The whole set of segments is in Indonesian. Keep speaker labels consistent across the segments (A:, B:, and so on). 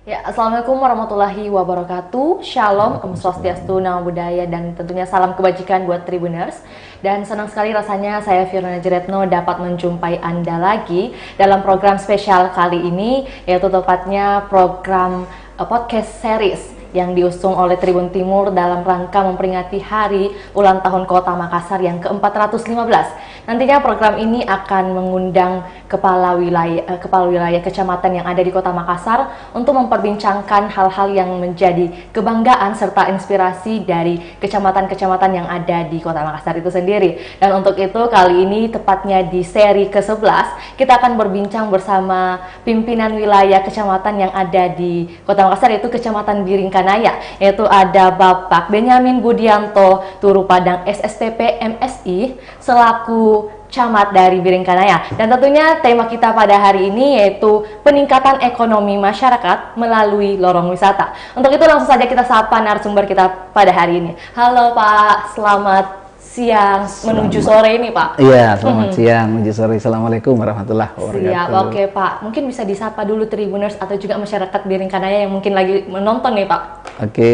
A: Ya, Assalamualaikum warahmatullahi wabarakatuh. Shalom, Om Swastiastu, Namo Buddhaya, dan tentunya salam kebajikan buat Tribuners. Dan senang sekali rasanya saya Fiona Jeretno dapat menjumpai Anda lagi dalam program spesial kali ini, yaitu tepatnya program podcast series yang diusung oleh Tribun Timur dalam rangka memperingati hari ulang tahun Kota Makassar yang ke-415. Nantinya program ini akan mengundang kepala wilayah kecamatan yang ada di Kota Makassar untuk memperbincangkan hal-hal yang menjadi kebanggaan serta inspirasi dari kecamatan-kecamatan yang ada di Kota Makassar itu sendiri. Dan untuk itu kali ini tepatnya di seri ke-11 kita akan berbincang bersama pimpinan wilayah kecamatan yang ada di Kota Makassar, yaitu Kecamatan Biringkanaya, yaitu ada Bapak Benyamin Budianto Turu Padang SSTP MSI selaku camat dari Biringkanaya. Dan tentunya tema kita pada hari ini yaitu peningkatan ekonomi masyarakat melalui lorong wisata. Untuk itu langsung saja kita sapa narasumber kita pada hari ini. Halo Pak, selamat siang menuju sore ini Pak.
B: Iya, selamat siang menuju sore. Assalamualaikum warahmatullahi wabarakatuh.
A: Siap, oke Pak. Mungkin bisa disapa dulu Tribuners atau juga masyarakat Biringkanaya yang mungkin lagi menonton nih Pak.
B: Oke.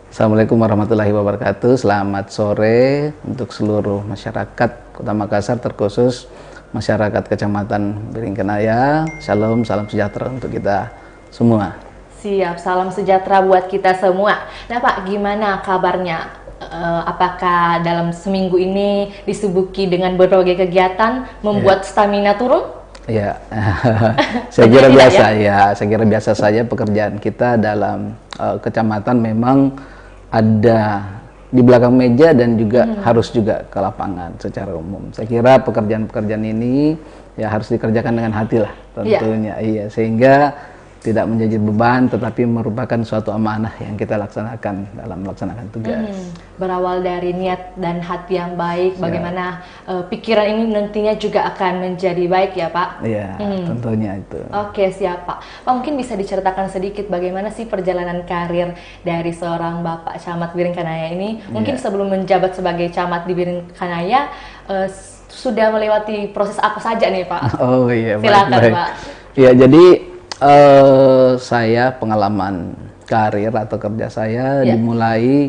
B: Assalamualaikum warahmatullahi wabarakatuh. Selamat sore untuk seluruh masyarakat Kota Makassar, terkhusus masyarakat Kecamatan Biringkanaya. Shalom, salam sejahtera untuk kita semua.
A: Siap, salam sejahtera buat kita semua. Nah Pak, gimana kabarnya? Apakah dalam seminggu ini disibuki dengan berbagai kegiatan membuat stamina turun?
B: Ya, saya kira biasa ya. Saya kira biasa saja pekerjaan kita dalam kecamatan. Memang ada di belakang meja dan juga harus juga ke lapangan secara umum. Saya kira pekerjaan-pekerjaan ini ya harus dikerjakan dengan hati lah tentunya. Iya, sehingga tidak menjadi beban, tetapi merupakan suatu amanah yang kita laksanakan dalam melaksanakan tugas.
A: Berawal dari niat dan hati yang baik, bagaimana pikiran ini nantinya juga akan menjadi baik ya Pak?
B: Iya, tentunya itu.
A: Oke, siap Pak. Pak, mungkin bisa diceritakan sedikit bagaimana sih perjalanan karir dari seorang Bapak Camat Biringkanaya ini? Mungkin sebelum menjabat sebagai camat di Biringkanaya, sudah melewati proses apa saja nih Pak?
B: Oh iya,
A: silakan
B: baik.
A: Pak.
B: Ya, jadi saya pengalaman karir atau kerja saya dimulai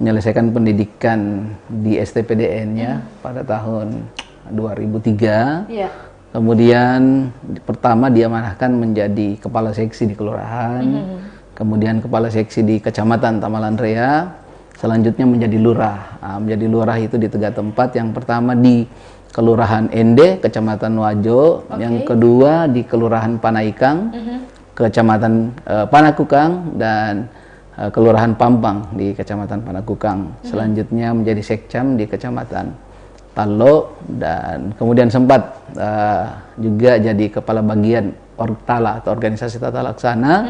B: menyelesaikan pendidikan di STPDN-nya pada tahun 2003. Kemudian pertama diamanahkan menjadi kepala seksi di kelurahan, kemudian kepala seksi di Kecamatan Tamalan Rea, selanjutnya menjadi lurah. Menjadi lurah itu di 3 tempat. Yang pertama di Kelurahan Ende, Kecamatan Wajo, yang kedua di Kelurahan Panaikang, Kecamatan Panakukang, dan Kelurahan Pampang di Kecamatan Panakukang. Selanjutnya menjadi sekcam di Kecamatan Talo, dan kemudian sempat juga jadi kepala bagian Ortala atau organisasi tata laksana,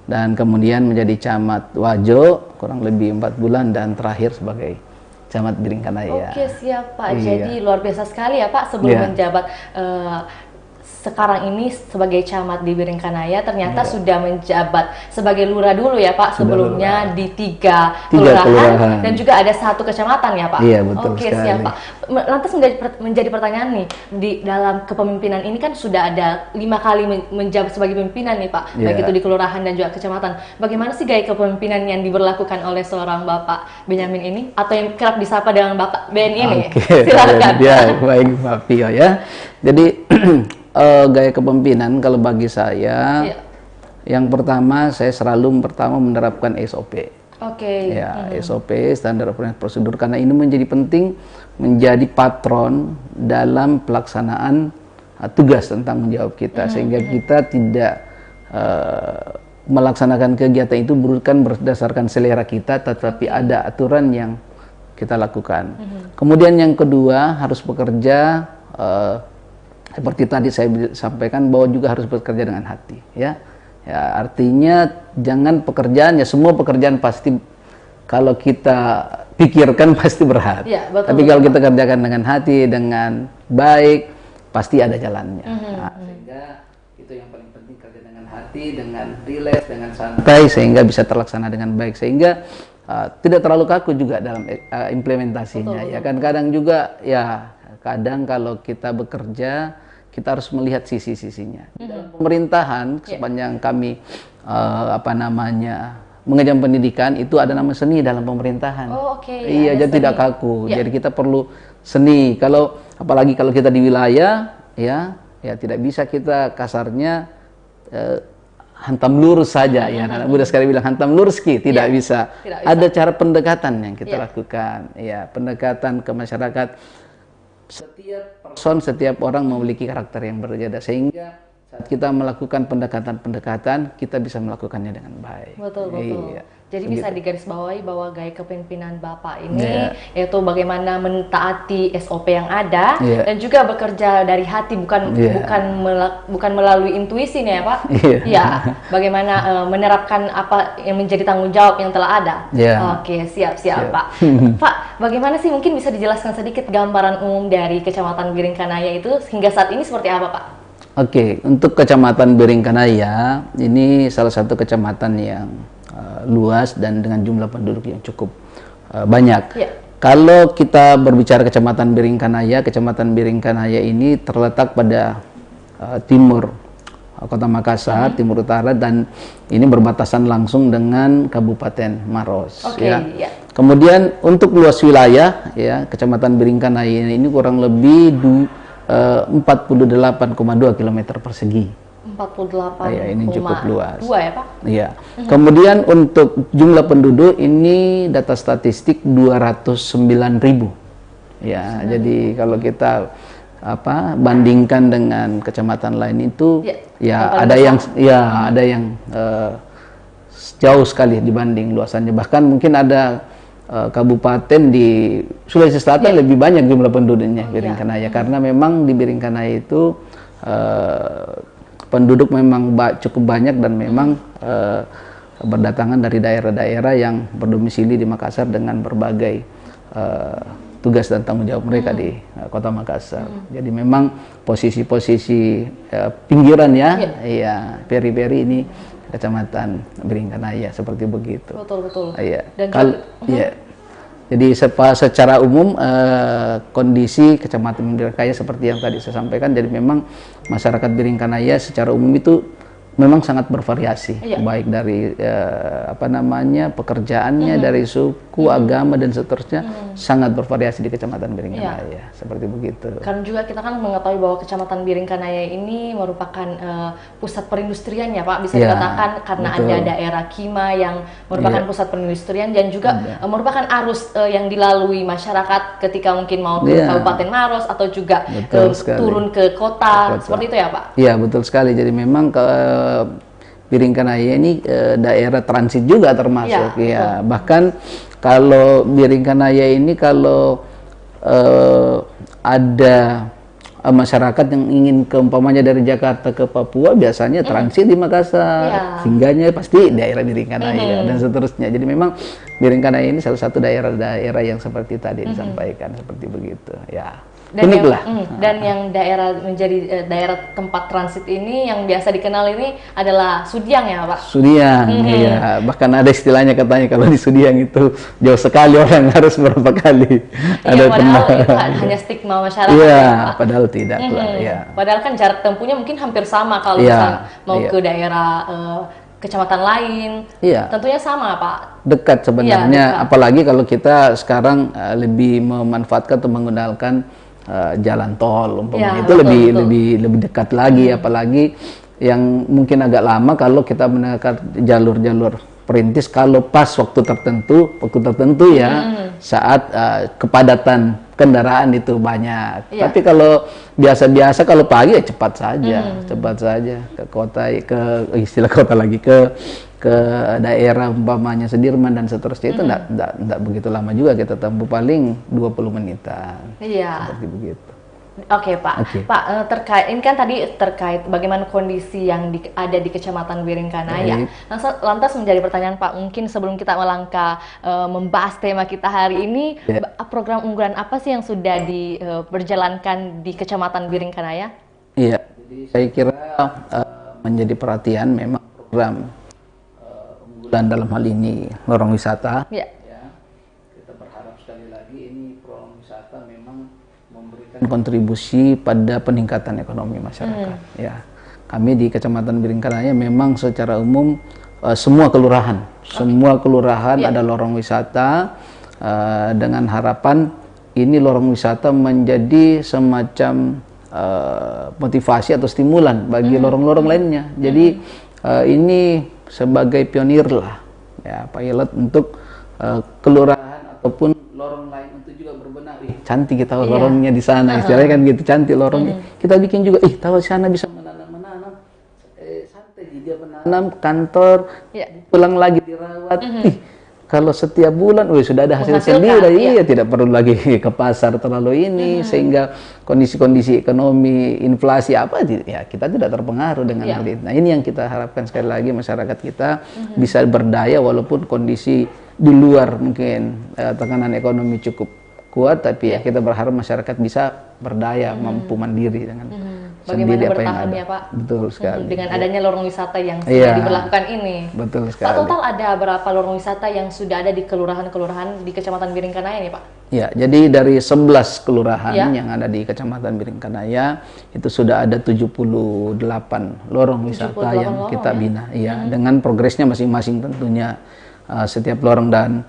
B: dan kemudian menjadi camat Wajo kurang lebih 4 bulan, dan terakhir sebagai Camat Biringkanaya.
A: Oke, siap Pak. Jadi luar biasa sekali ya Pak, sebelum menjabat sekarang ini sebagai camat di Biringkanaya, ternyata sudah menjabat sebagai lurah dulu ya Pak, sebelumnya di 3 kelurahan dan juga ada 1 kecamatan ya Pak.
B: Iya, betul.
A: Oke,
B: sekali.
A: siap Pak. Lantas menjadi pertanyaan nih, di dalam kepemimpinan ini kan sudah ada 5 kali menjabat sebagai pimpinan nih Pak, baik itu di kelurahan dan juga kecamatan. Bagaimana sih gaya kepemimpinan yang diberlakukan oleh seorang Bapak Benyamin ini, atau yang kerap disapa dengan Bapak Ben ini? Silakan.
B: Ya, baik Pak Pio ya. Jadi gaya kepemimpinan kalau bagi saya, yang pertama saya selalu menerapkan SOP. SOP, standar operasi prosedur, karena ini menjadi penting, menjadi patron dalam pelaksanaan tugas tentang menjawab kita, sehingga kita tidak melaksanakan kegiatan itu bukan berdasarkan selera kita, tetapi ada aturan yang kita lakukan. Kemudian yang kedua, harus bekerja seperti tadi saya sampaikan, bahwa juga harus bekerja dengan hati, ya. Artinya jangan pekerjaan, semua pekerjaan pasti kalau kita pikirkan pasti berat. Tapi kalau kita kerjakan dengan hati, dengan baik, pasti ada jalannya. Sehingga itu yang paling penting, kerja dengan hati, dengan rileks, dengan santai, sehingga bisa terlaksana dengan baik, sehingga tidak terlalu kaku juga dalam implementasinya. Ya kan, kadang juga kadang kalau kita bekerja, kita harus melihat sisi-sisinya. Dalam pemerintahan, sepanjang kami apa namanya, mengenyam pendidikan itu ada nama seni dalam pemerintahan.
A: Oh, oke.
B: Iya, jadi tidak kaku. Jadi kita perlu seni. Kalau apalagi kalau kita di wilayah, ya tidak bisa kita kasarnya hantam lurus saja. Ya, anak muda sekali bilang hantam lurus tidak bisa. Tidak bisa. Ada cara pendekatan yang kita lakukan. Ya, pendekatan ke masyarakat. Setiap person, setiap orang memiliki karakter yang berbeda, sehingga saat kita melakukan pendekatan-pendekatan, kita bisa melakukannya dengan baik.
A: Betul. Iya. Jadi bisa digarisbawahi bahwa gaya kepemimpinan Bapak ini yaitu bagaimana mentaati SOP yang ada dan juga bekerja dari hati, bukan melalui intuisi nih ya Pak. Iya. Bagaimana menerapkan apa yang menjadi tanggung jawab yang telah ada. Oke, siap Pak. Pak, bagaimana sih mungkin bisa dijelaskan sedikit gambaran umum dari Kecamatan Biringkanaya itu hingga saat ini seperti apa Pak?
B: Oke, untuk Kecamatan Biringkanaya ini salah satu kecamatan yang luas dan dengan jumlah penduduk yang cukup banyak. Kalau kita berbicara Kecamatan Biringkanaya ini terletak pada timur Kota Makassar, timur utara, dan ini berbatasan langsung dengan Kabupaten Maros. Kemudian untuk luas wilayah, Kecamatan Biringkanaya ini kurang lebih 48,2 km persegi.
A: 48,2
B: ini cukup luas.
A: Ya Pak?
B: Iya. Kemudian untuk jumlah penduduk ini data statistik 209.000. Ya, jadi kalau kita bandingkan dengan kecamatan lain itu ada yang jauh sekali dibanding luasannya. Bahkan mungkin ada kabupaten di Sulawesi Selatan lebih banyak jumlah penduduknya Biringkanaya, karena memang di Biringkanaya itu penduduk memang cukup banyak dan memang berdatangan dari daerah-daerah yang berdomisili di Makassar dengan berbagai tugas dan tanggung jawab mereka di Kota Makassar. Jadi memang posisi-posisi pinggiran peri-peri ini Kecamatan Biringkanaya seperti begitu.
A: Betul.
B: Iya. Jadi secara umum kondisi Kecamatan Biringkanaya seperti yang tadi saya sampaikan. Jadi memang masyarakat Biringkanaya secara umum itu memang sangat bervariasi, baik dari pekerjaannya, dari suku, agama dan seterusnya, sangat bervariasi di Kecamatan Biringkanaya, seperti begitu.
A: Kan juga kita kan mengetahui bahwa Kecamatan Biringkanaya ini merupakan pusat perindustrian ya Pak, bisa dikatakan karena ada daerah Kima yang merupakan pusat perindustrian dan juga merupakan arus yang dilalui masyarakat ketika mungkin mau ke Kabupaten Maros atau juga turun ke kota, seperti itu ya Pak?
B: Iya, betul sekali. Jadi memang Biringkanaya ini daerah transit juga termasuk bahkan kalau Biringkanaya ini kalau ada masyarakat yang ingin umpamanya dari Jakarta ke Papua biasanya transit di Makassar, singgahnya pasti daerah Biringkanaya dan seterusnya. Jadi memang Biringkanaya ini salah satu daerah-daerah yang seperti tadi disampaikan, seperti begitu
A: dan yang daerah menjadi daerah tempat transit ini yang biasa dikenal ini adalah Sudiang ya Pak?
B: Sudiang, bahkan ada istilahnya katanya kalau di Sudiang itu jauh sekali orang harus berapa kali.
A: Padahal itu hanya stigma masyarakat.
B: Padahal tidak lah.
A: Padahal kan jarak tempuhnya mungkin hampir sama kalau misalnya mau ke daerah kecamatan lain, tentunya sama Pak.
B: Dekat sebenarnya, apalagi kalau kita sekarang lebih memanfaatkan atau menggunakan jalan tol, umpamanya itu lebih dekat lagi, apalagi yang mungkin agak lama kalau kita menggunakan jalur-jalur perintis kalau pas waktu tertentu saat kepadatan kendaraan itu banyak. Tapi kalau biasa-biasa kalau pagi cepat saja ke kota, ke daerah umpamanya Sudirman dan seterusnya itu enggak begitu lama juga, kita tempuh paling 20 menitan. Seperti begitu.
A: Oke Pak. Pak, ini kan tadi terkait bagaimana kondisi yang ada di Kecamatan Biringkanaya. Lantas menjadi pertanyaan Pak, mungkin sebelum kita melangkah membahas tema kita hari ini, program unggulan apa sih yang sudah diberjalankan di Kecamatan Biringkanaya?
B: Jadi saya kira menjadi perhatian memang program unggulan dalam hal ini lorong wisata. Kita berharap sekali lagi ini lorong wisata memang memberikan kontribusi pada peningkatan ekonomi masyarakat. Kami di Kecamatan Biringkanaya memang secara umum semua kelurahan. Semua kelurahan ada lorong wisata, dengan harapan ini lorong wisata menjadi semacam motivasi atau stimulan bagi lorong-lorong lainnya. Jadi ini sebagai pionir lah, ya, pilot untuk kelurahan ataupun lorong lain untuk juga berbenah. Cantik kita lorongnya di sana, istilahnya kan gitu, cantik lorongnya. Kita bikin juga, tahu sana bisa menanam, santai dia menanam, kantor, pulang lagi dirawat. Kalau setiap bulan, sudah ada hasil sendiri, tidak perlu lagi ke pasar terlalu ini, sehingga kondisi-kondisi ekonomi, inflasi kita tidak terpengaruh dengan hal itu. Nah, ini yang kita harapkan sekali lagi masyarakat kita bisa berdaya walaupun kondisi di luar mungkin tekanan ekonomi cukup kuat, tapi kita berharap masyarakat bisa berdaya, mampu mandiri dengan sendiri apa yang ada.
A: Ya, Pak?
B: Betul sekali.
A: Dengan adanya lorong wisata yang sudah diberlakukan ini.
B: Betul sekali.
A: Total ada berapa lorong wisata yang sudah ada di kelurahan-kelurahan di Kecamatan Biringkanaya nih, Pak?
B: Ya, jadi dari 11 kelurahan yang ada di Kecamatan Biringkanaya itu sudah ada 78 lorong wisata yang kita bina. Iya, dengan progresnya masing-masing tentunya setiap lorong, dan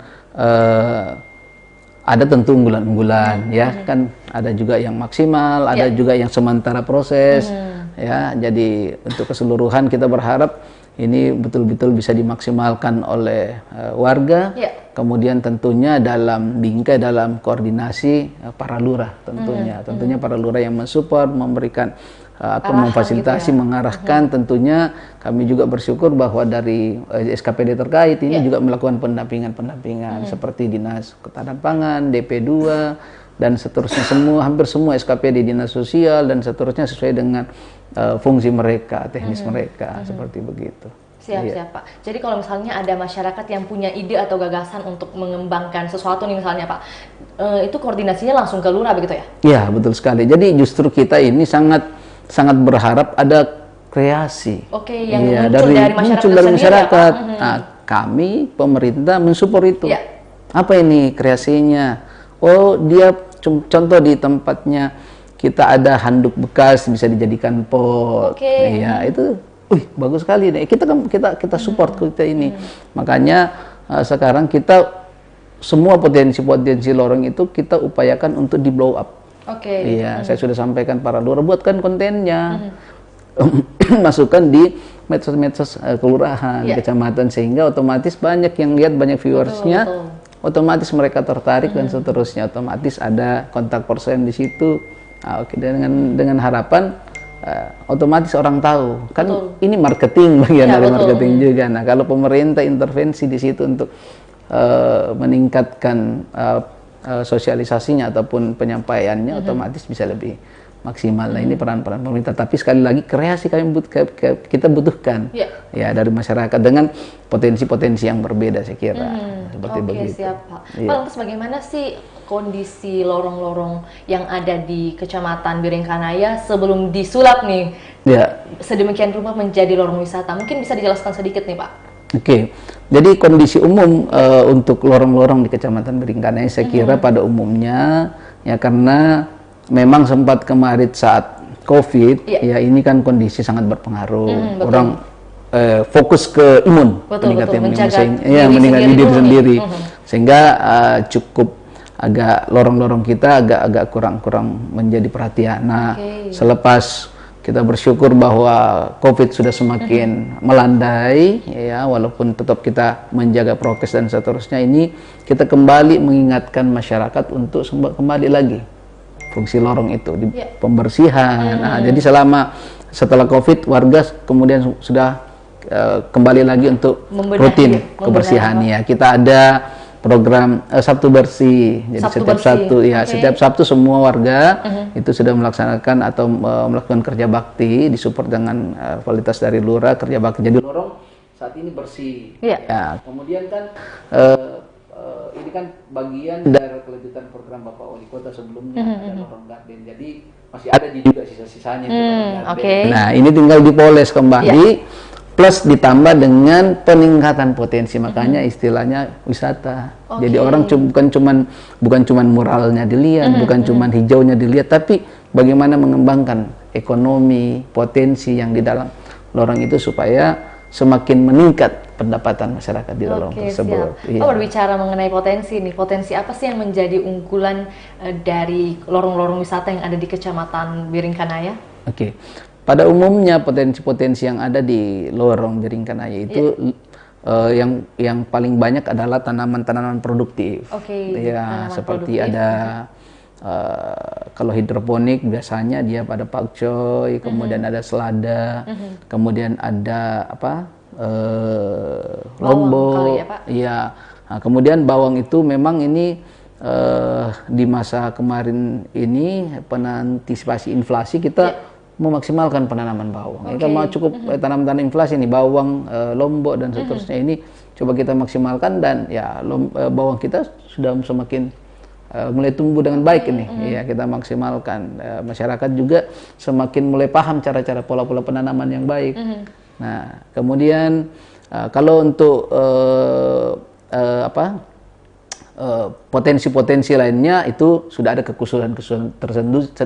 B: ada tentu unggulan-unggulan kan, ada juga yang maksimal, ada juga yang sementara proses ya. Jadi untuk keseluruhan kita berharap ini betul-betul bisa dimaksimalkan oleh warga. Kemudian tentunya dalam bingkai, dalam koordinasi para lurah tentunya para lurah yang mensupport, memberikan memfasilitasi, mengarahkan. Tentunya kami juga bersyukur bahwa dari SKPD terkait ini juga melakukan pendampingan seperti Dinas Ketahanan Pangan, DP2 dan seterusnya, hampir semua SKPD, Dinas Sosial dan seterusnya sesuai dengan fungsi mereka, teknis mereka, seperti begitu.
A: Siap, Pak. Jadi kalau misalnya ada masyarakat yang punya ide atau gagasan untuk mengembangkan sesuatu nih misalnya, Pak, itu koordinasinya langsung ke lurah begitu ya?
B: Iya, betul sekali. Jadi justru kita ini sangat berharap ada kreasi.
A: Yang muncul dari masyarakat.
B: Nah, kami pemerintah mensupport itu. Apa ini kreasinya? Dia contoh di tempatnya kita ada handuk bekas bisa dijadikan pot. Iya, itu bagus sekali nih. Kita support kita ini. Makanya sekarang kita semua potensi lorong itu kita upayakan untuk di blow up. Iya, saya sudah sampaikan para lurah, buatkan kontennya, masukkan di medsos kelurahan, kecamatan, sehingga otomatis banyak yang lihat, banyak viewersnya, otomatis mereka tertarik dan seterusnya, otomatis ada kontak person di situ. Dengan harapan otomatis orang tahu kan ini marketing, bagian dari marketing juga. Nah, kalau pemerintah intervensi di situ untuk meningkatkan sosialisasinya ataupun penyampaiannya, otomatis bisa lebih maksimal. Nah, ini peran-peran pemerintah. Tapi sekali lagi kreasi kita butuhkan ya dari masyarakat dengan potensi-potensi yang berbeda, saya kira. Seperti begitu.
A: Siap, Pak. Pak, lantas bagaimana sih kondisi lorong-lorong yang ada di Kecamatan Biringkanaya sebelum disulap nih? Sedemikian rupa menjadi lorong wisata. Mungkin bisa dijelaskan sedikit nih, Pak?
B: Jadi kondisi umum untuk lorong-lorong di Kecamatan Biringkanaya saya kira pada umumnya ya, karena memang sempat kemarin saat COVID ya ini kan kondisi sangat berpengaruh. Orang fokus ke imun, meningkatkan diri sendiri, sehingga cukup agak lorong-lorong kita agak kurang menjadi perhatian. Nah, selepas kita bersyukur bahwa COVID sudah semakin melandai, ya, walaupun tetap kita menjaga prokes dan seterusnya, ini kita kembali mengingatkan masyarakat untuk kembali lagi fungsi lorong itu di pembersihan. Nah, jadi setelah COVID, warga kemudian sudah kembali lagi untuk rutin kebersihan. Ya, kita ada program Sabtu Bersih. Jadi setiap Sabtu semua warga itu sudah melaksanakan atau melakukan kerja bakti, disupport dengan kualitas dari lurah, kerja bakti. Jadi lorong saat ini bersih. Ya, kemudian kan ini kan bagian dari kelanjutan program Bapak Wali Kota sebelumnya, ada lorong garden. Jadi masih ada juga sisa-sisanya. Nah, ini tinggal dipoles kembali. Plus ditambah dengan peningkatan potensi, makanya istilahnya wisata. Jadi orang bukan cuman muralnya dilihat, bukan cuman hijaunya dilihat, tapi bagaimana mengembangkan ekonomi, potensi yang di dalam lorong itu supaya semakin meningkat pendapatan masyarakat di lorong tersebut.
A: Iya. Berbicara mengenai potensi nih, potensi apa sih yang menjadi unggulan dari lorong-lorong wisata yang ada di Kecamatan Biringkanaya?
B: Pada umumnya potensi-potensi yang ada di lorong Biringkanaya itu yang paling banyak adalah tanaman-tanaman produktif. Ya, seperti produktif. Ada kalau hidroponik biasanya dia pada pakcoy, kemudian ada selada, kemudian ada lombok, ya. Nah, kemudian bawang itu memang ini di masa kemarin ini penantisipasi inflasi kita memaksimalkan penanaman bawang. Kita mau cukup tanam-tanam inflasi nih, bawang, lombok dan seterusnya ini coba kita maksimalkan, dan ya bawang kita sudah semakin mulai tumbuh dengan baik ini. Ya, kita maksimalkan. Masyarakat juga semakin mulai paham cara-cara pola-pola penanaman yang baik. Nah, kemudian kalau untuk potensi-potensi lainnya itu sudah ada kekhususan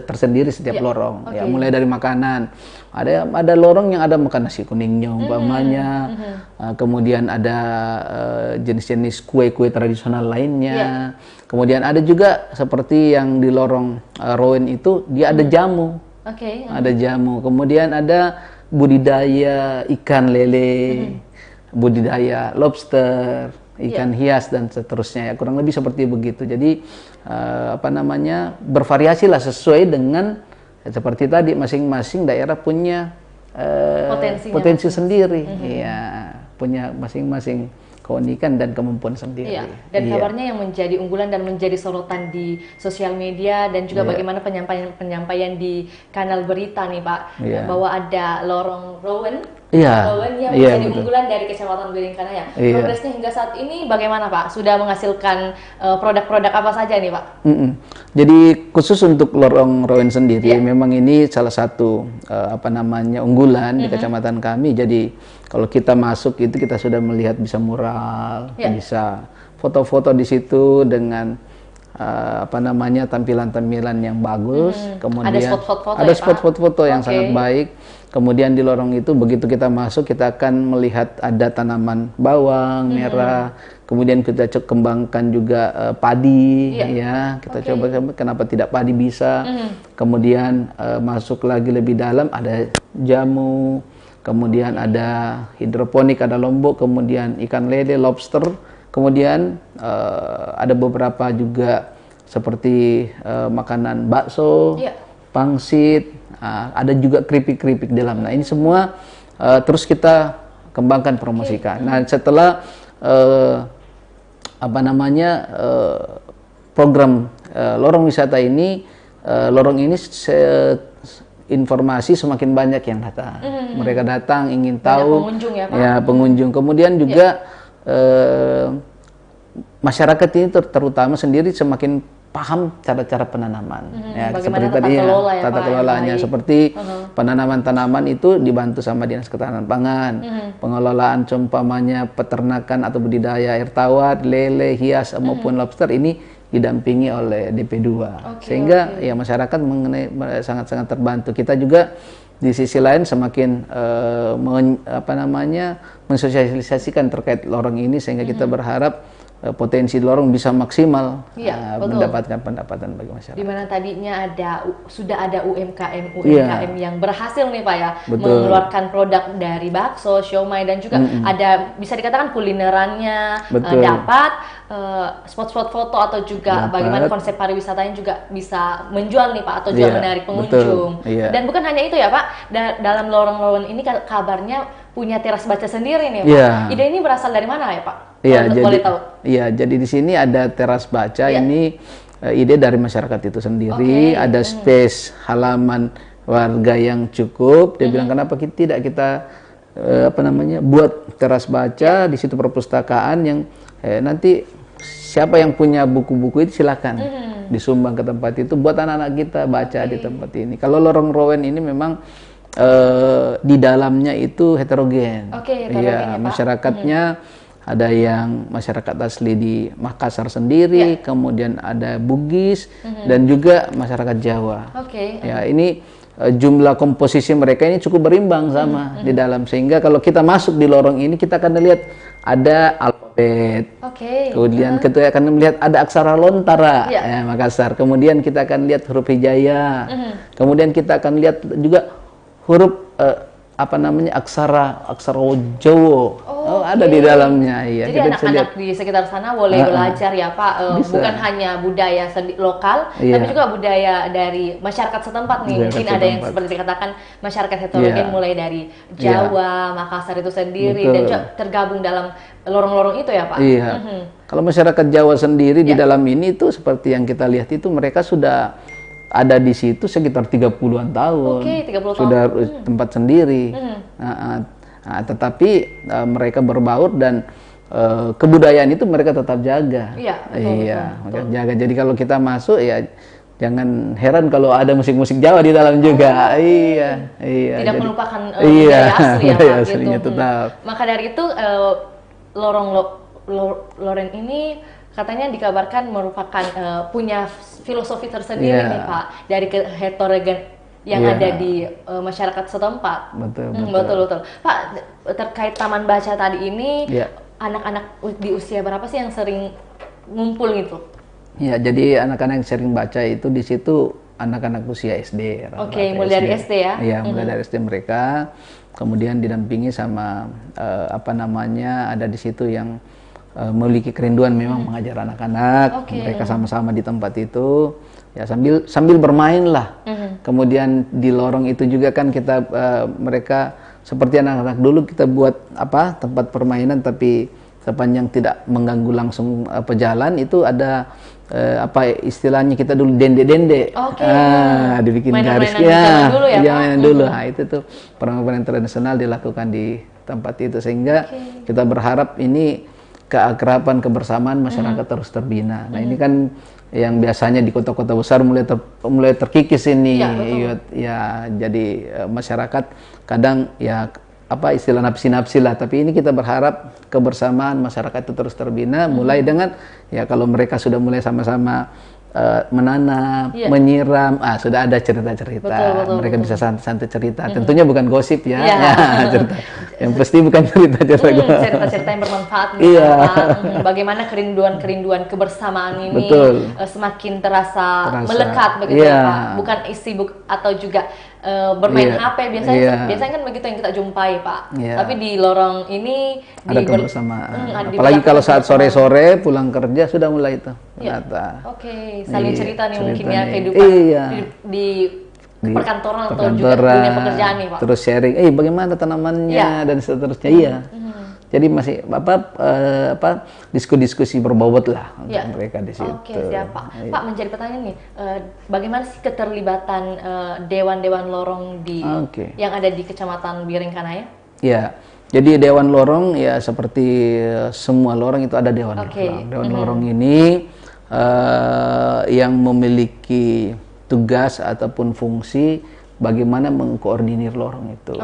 B: tersendiri setiap lorong. Ya, mulai dari makanan. Ada lorong yang ada makan nasi kuningnya umpamanya. Kemudian ada jenis-jenis kue-kue tradisional lainnya. Kemudian ada juga seperti yang di lorong Rowen itu dia ada jamu. Ada jamu. Kemudian ada budidaya ikan lele, budidaya lobster, ikan hias dan seterusnya, ya kurang lebih seperti begitu. Jadi bervariasilah sesuai dengan seperti tadi, masing-masing daerah punya potensi sendiri, ya punya masing-masing keunikan dan kemampuan sendiri.
A: Dan kabarnya yang menjadi unggulan dan menjadi sorotan di sosial media dan juga bagaimana penyampaian di kanal berita nih Pak, bahwa ada lorong Rowen yang menjadi unggulan dari Kecamatan Biringkanaya. Progresnya hingga saat ini bagaimana Pak? Sudah menghasilkan produk-produk apa saja nih Pak?
B: Jadi khusus untuk lorong Rowen sendiri, memang ini salah satu unggulan di kecamatan kami. Jadi kalau kita masuk itu kita sudah melihat bisa mural, bisa foto-foto di situ dengan tampilan-tampilan yang bagus. Kemudian ada spot foto yang sangat baik. Kemudian di lorong itu begitu kita masuk, kita akan melihat ada tanaman bawang merah. Kemudian kita kembangkan juga padi, ya. Kita coba kenapa tidak padi bisa. Kemudian masuk lagi lebih dalam ada jamu. Kemudian ada hidroponik, ada lombok, kemudian ikan lele, lobster, kemudian ada beberapa juga seperti makanan bakso, pangsit, ada juga keripik-keripik di dalam. Nah, ini semua terus kita kembangkan, promosikan. Nah, setelah program lorong wisata ini, informasi semakin banyak yang datang. Mereka datang ingin tahu.
A: Pengunjung ya Pak?
B: Ya, pengunjung. Kemudian juga masyarakat ini terutama sendiri semakin paham cara-cara penanaman. Ya, seperti tadi tata kelolanya. Seperti penanaman tanaman itu dibantu sama Dinas Ketahanan Pangan. Pengelolaan seumpamanya peternakan atau budidaya air tawar, lele, hias maupun lobster ini didampingi oleh DP2, sehingga ya masyarakat sangat-sangat terbantu. Kita juga di sisi lain semakin mensosialisasikan terkait lorong ini, sehingga kita berharap potensi lorong bisa maksimal mendapatkan pendapatan bagi masyarakat.
A: Dimana tadinya sudah ada UMKM yang berhasil nih Pak ya, mengeluarkan produk dari bakso, siomay, dan juga ada bisa dikatakan kulinerannya dapat, spot-spot foto atau juga bagaimana konsep pariwisatanya juga bisa menjual nih Pak, atau juga menarik pengunjung. Dan bukan hanya itu ya Pak, dalam lorong-lorong ini kabarnya punya teras baca sendiri nih Pak. Ide ini berasal dari mana ya Pak? Boleh tahu? Jadi di sini ada teras baca. Ini ide dari masyarakat itu sendiri. Ada space halaman warga yang cukup. Dia bilang kenapa tidak kita buat teras baca di situ, perpustakaan yang nanti siapa yang punya buku-buku itu silakan disumbang ke tempat itu buat anak-anak kita baca di tempat ini. Kalau lorong Rowen ini memang di dalamnya itu heterogen. Masyarakatnya ada yang masyarakat asli di Makassar sendiri, kemudian ada Bugis dan juga masyarakat Jawa. Ya, ini
B: jumlah komposisi mereka ini cukup berimbang sama di dalam, sehingga kalau kita masuk di lorong ini kita akan lihat ada alfabet, kemudian kita akan melihat ada aksara lontara Makassar, kemudian kita akan lihat huruf hijaiyah, kemudian kita akan lihat juga huruf aksara Jawa. Ada di dalamnya. Iya.
A: Jadi anak-anak di sekitar sana boleh belajar ya Pak, bukan hanya budaya lokal, tapi juga budaya dari masyarakat setempat nih. Mungkin ada yang seperti dikatakan masyarakat heterogen, mulai dari Jawa, Makassar itu sendiri, dan juga tergabung dalam lorong-lorong itu ya Pak.
B: Iya. Kalau masyarakat Jawa sendiri di dalam ini tuh seperti yang kita lihat itu, mereka sudah ada di situ sekitar 30-an tahun. 30 tahun. Sudah tempat sendiri. Tetapi mereka berbaur dan kebudayaan itu mereka tetap jaga. Betul. Jaga. Jadi kalau kita masuk ya jangan heran kalau ada musik-musik Jawa di dalam juga. Tidak
A: melupakan budaya asli ya Pak,
B: aslinya
A: gitu.
B: Tetap.
A: Maka dari itu lorong ini katanya dikabarkan merupakan punya filosofi tersendiri nih Pak, dari heterogen yang ada di masyarakat setempat. Betul. Pak, terkait taman baca tadi ini, anak-anak di usia berapa sih yang sering ngumpul gitu? Ya,
B: jadi anak-anak yang sering baca itu di situ anak-anak usia SD.
A: Mulai dari SD ya?
B: Iya, mulai dari SD mereka, kemudian didampingi sama ada di situ yang memiliki kerinduan memang mengajar anak-anak. Mereka sama-sama di tempat itu. Ya sambil bermain lah. Kemudian di lorong itu juga kan kita mereka seperti anak-anak dulu kita buat tempat permainan, tapi sepanjang tidak mengganggu langsung pejalan itu ada istilahnya kita dulu dende-dende. Dibikin garis mainan dulu. Nah, itu tuh permainan tradisional dilakukan di tempat itu, sehingga kita berharap ini keakraban kebersamaan masyarakat terus terbina. Nah, ini kan yang biasanya di kota-kota besar mulai terkikis ini, jadi masyarakat kadang istilah nafsi-nafsi lah, tapi ini kita berharap kebersamaan masyarakat itu terus terbina, mulai dengan kalau mereka sudah mulai sama-sama menanam, menyiram, sudah ada cerita-cerita, mereka bisa santai-santai cerita, tentunya bukan gosip cerita. Yang pasti bukan
A: cerita-cerita yang bermanfaat nih, bagaimana kerinduan kebersamaan ini semakin terasa melekat begitu ya Pak, bukan sibuk atau juga bermain HP biasanya kan begitu yang kita jumpai Pak, tapi di lorong ini
B: ada kebersamaan, apalagi kalau saat sore-sore pulang kerja sudah mulai itu
A: saling cerita nih mungkin ya kehidupan di perkantoran atau juga dunia pekerjaan nih Pak.
B: Terus sharing, bagaimana tanamannya dan seterusnya. Jadi masih diskusi berbobot lah untuk mereka di situ.
A: Siap Pak. Pak, menjadi pertanyaan nih, bagaimana sih keterlibatan dewan-dewan lorong yang ada di Kecamatan Biringkanaya?
B: Ya, jadi dewan lorong ya seperti semua lorong itu ada dewan lorong. Dewan lorong ini yang memiliki tugas ataupun fungsi bagaimana mengkoordinir lorong itu.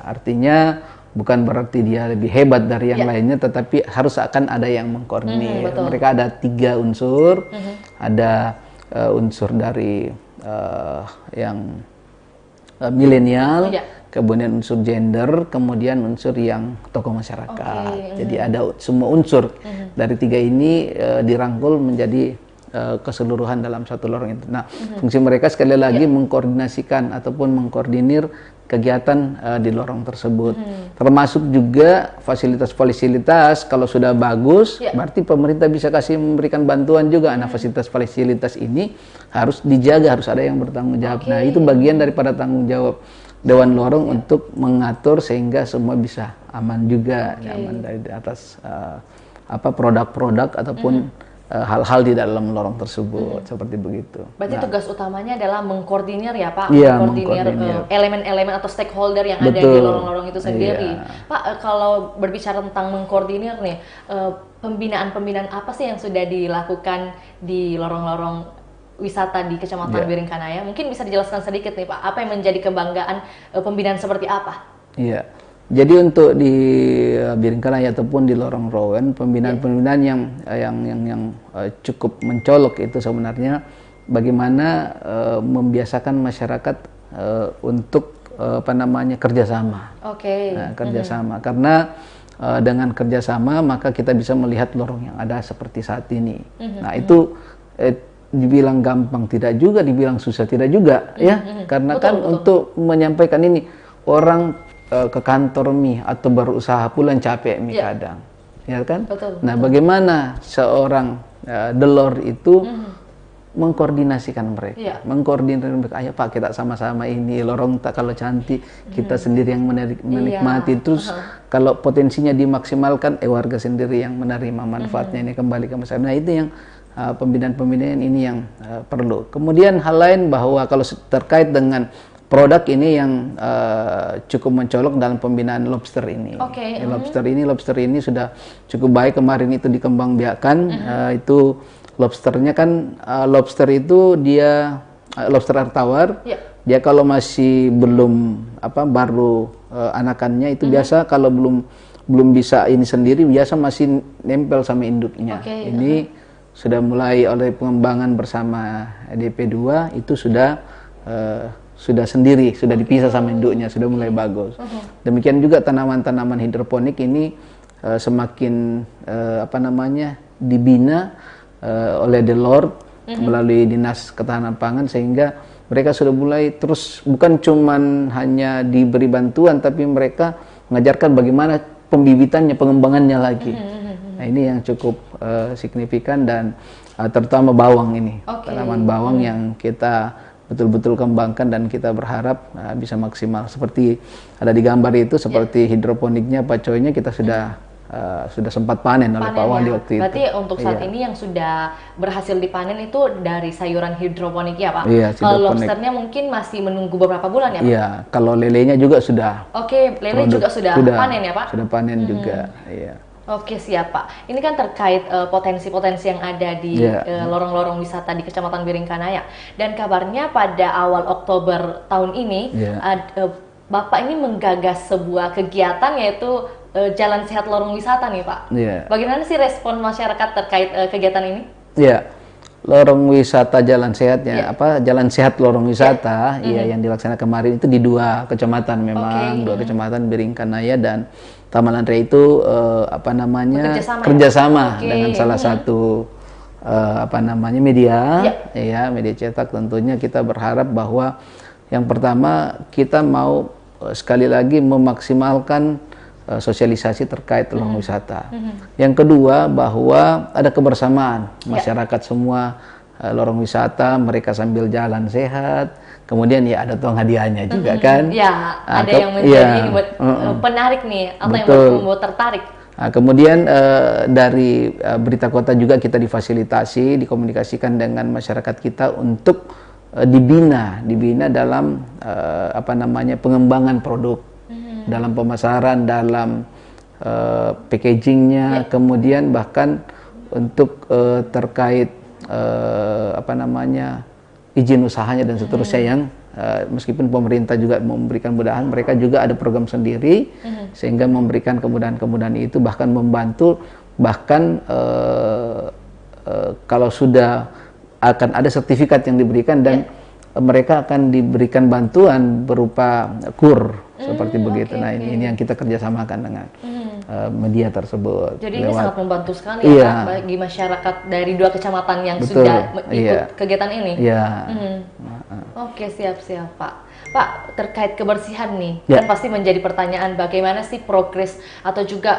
B: Artinya bukan berarti dia lebih hebat dari yang lainnya, tetapi harus akan ada yang mengkoordinir. Mereka ada 3 unsur, ada unsur dari yang milenial, kemudian unsur gender, kemudian unsur yang tokoh masyarakat. Jadi ada semua unsur dari 3 ini dirangkul menjadi keseluruhan dalam satu lorong itu. Nah, fungsi mereka sekali lagi mengkoordinasikan ataupun mengkoordinir kegiatan di lorong tersebut. Termasuk juga fasilitas-fasilitas kalau sudah bagus, berarti pemerintah bisa memberikan bantuan juga. Nah, fasilitas-fasilitas ini harus dijaga, harus ada yang bertanggung jawab. Nah, itu bagian daripada tanggung jawab Dewan Lorong untuk mengatur sehingga semua bisa aman juga, aman dari atas produk-produk ataupun hal-hal di dalam lorong tersebut, seperti begitu.
A: Berarti tugas utamanya adalah mengkoordinir ya Pak, mengkoordinir elemen-elemen atau stakeholder yang ada di lorong-lorong itu sendiri. Pak, kalau berbicara tentang mengkoordinir nih, pembinaan-pembinaan apa sih yang sudah dilakukan di lorong-lorong wisata di Kecamatan Biringkanaya? Mungkin bisa dijelaskan sedikit nih Pak, apa yang menjadi kebanggaan pembinaan seperti apa?
B: Jadi untuk di Biringkanaya ataupun di lorong Rowen, pembinaan-pembinaan yang cukup mencolok itu sebenarnya bagaimana membiasakan masyarakat untuk apa namanya kerjasama. Nah, kerjasama karena dengan kerjasama maka kita bisa melihat lorong yang ada seperti saat ini. Nah itu dibilang gampang tidak juga, dibilang susah tidak juga, ya. Karena kan untuk menyampaikan ini orang ke kantor atau berusaha pulang capek kadang, ya kan? Nah bagaimana seorang delor itu mengkoordinasikan mereka, ayo Pak kita sama-sama ini lorong tak kalau cantik kita sendiri yang menikmati, terus kalau potensinya dimaksimalkan warga sendiri yang menerima manfaatnya ini kembali ke masyarakat. Nah itu yang pembinaan-pembinaan ini yang perlu. Kemudian hal lain bahwa kalau terkait dengan produk ini yang cukup mencolok dalam pembinaan lobster ini. Lobster ini sudah cukup baik, kemarin itu dikembangbiakan. Itu lobsternya kan lobster itu dia lobster air tawar. Dia kalau masih belum baru anakannya itu biasa kalau belum bisa ini sendiri biasa masih nempel sama induknya. Ini sudah mulai oleh pengembangan bersama DP2 itu sudah sendiri, sudah dipisah sama induknya, sudah mulai bagus. Demikian juga tanaman-tanaman hidroponik ini semakin dibina oleh Delor melalui Dinas Ketahanan Pangan, sehingga mereka sudah mulai terus bukan cuman hanya diberi bantuan tapi mereka mengajarkan bagaimana pembibitannya, pengembangannya lagi. Nah ini yang cukup signifikan dan terutama bawang ini, tanaman bawang yang kita betul-betul kembangkan dan kita berharap bisa maksimal. Seperti ada di gambar itu, seperti hidroponiknya, pacoynya kita sudah sempat panen oleh Pak Wali waktu itu.
A: Berarti untuk saat ini yang sudah berhasil dipanen itu dari sayuran hidroponik ya Pak?
B: Kalau
A: lobsternya mungkin masih menunggu beberapa bulan ya Pak?
B: Iya, kalau lelenya juga sudah.
A: Lele juga sudah panen ya Pak?
B: Sudah panen juga, iya.
A: Siap Pak. Ini kan terkait potensi-potensi yang ada di lorong-lorong wisata di Kecamatan Biringkanaya. Dan kabarnya pada awal Oktober tahun ini, Bapak ini menggagas sebuah kegiatan yaitu Jalan Sehat Lorong Wisata nih Pak. Bagaimana sih respon masyarakat terkait kegiatan ini?
B: Lorong wisata Jalan Sehatnya, Jalan Sehat Lorong Wisata, yang dilaksanakan kemarin itu di 2 kecamatan memang, 2 kecamatan Biringkanaya dan Taman Landria itu kerjasama dengan salah satu media, media cetak. Tentunya kita berharap bahwa yang pertama kita mau sekali lagi memaksimalkan sosialisasi terkait lorong wisata. Yang kedua bahwa ada kebersamaan masyarakat semua lorong wisata, mereka sambil jalan sehat. Kemudian ada tuang hadiahnya juga kan.
A: Ada yang menjadi ini buat penarik nih, atau yang membuat tertarik.
B: Kemudian dari Berita Kota juga kita difasilitasi, dikomunikasikan dengan masyarakat kita untuk dibina dalam pengembangan produk, dalam pemasaran, dalam packagingnya, kemudian bahkan untuk terkait izin usahanya dan seterusnya yang meskipun pemerintah juga memberikan kemudahan, mereka juga ada program sendiri sehingga memberikan kemudahan-kemudahan itu, bahkan membantu, bahkan kalau sudah akan ada sertifikat yang diberikan dan mereka akan diberikan bantuan berupa kur seperti begitu. Nah ini yang kita kerjasamakan dengan media tersebut.
A: Jadi ini sangat membantu sekali ya Pak, bagi masyarakat dari 2 kecamatan yang sudah ikut kegiatan ini. Siap Pak. Pak, terkait kebersihan nih, kan pasti menjadi pertanyaan bagaimana sih progres atau juga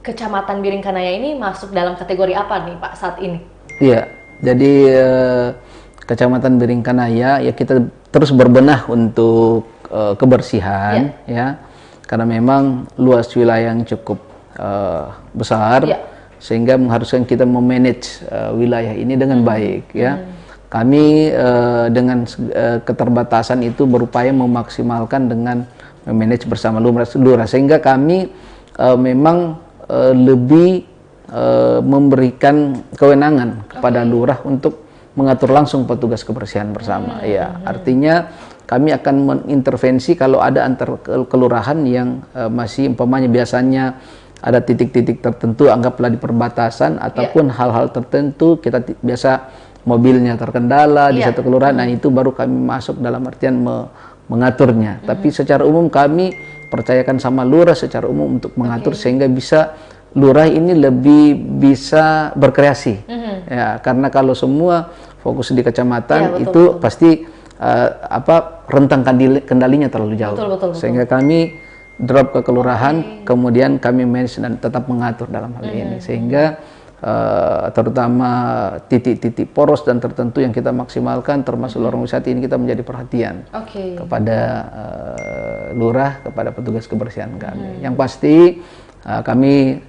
A: Kecamatan Biringkanaya ini masuk dalam kategori apa nih Pak saat ini?
B: Jadi Kecamatan Biringkanaya kita terus berbenah untuk kebersihan karena memang luas wilayah yang cukup besar sehingga mengharuskan kita memanage wilayah ini dengan baik Kami dengan keterbatasan itu berupaya memaksimalkan dengan memanage bersama lurah sehingga kami memang lebih memberikan kewenangan kepada lurah untuk mengatur langsung petugas kebersihan bersama. Artinya kami akan mengintervensi kalau ada antar kelurahan yang masih umpamanya biasanya ada titik-titik tertentu, anggaplah di perbatasan ataupun hal-hal tertentu, kita biasa mobilnya terkendala di satu kelurahan, nah itu baru kami masuk dalam artian mengaturnya. Tapi secara umum kami percayakan sama lurah secara umum untuk mengatur sehingga bisa lurah ini lebih bisa berkreasi. Ya, karena kalau semua fokus di kecamatan itu pasti rentang kendalinya terlalu jauh. Sehingga kami drop ke kelurahan, kemudian kami manage dan tetap mengatur dalam hal ini, sehingga terutama titik-titik poros dan tertentu yang kita maksimalkan, termasuk lorong wisata ini kita menjadi perhatian kepada lurah, kepada petugas kebersihan kami. Yang pasti kami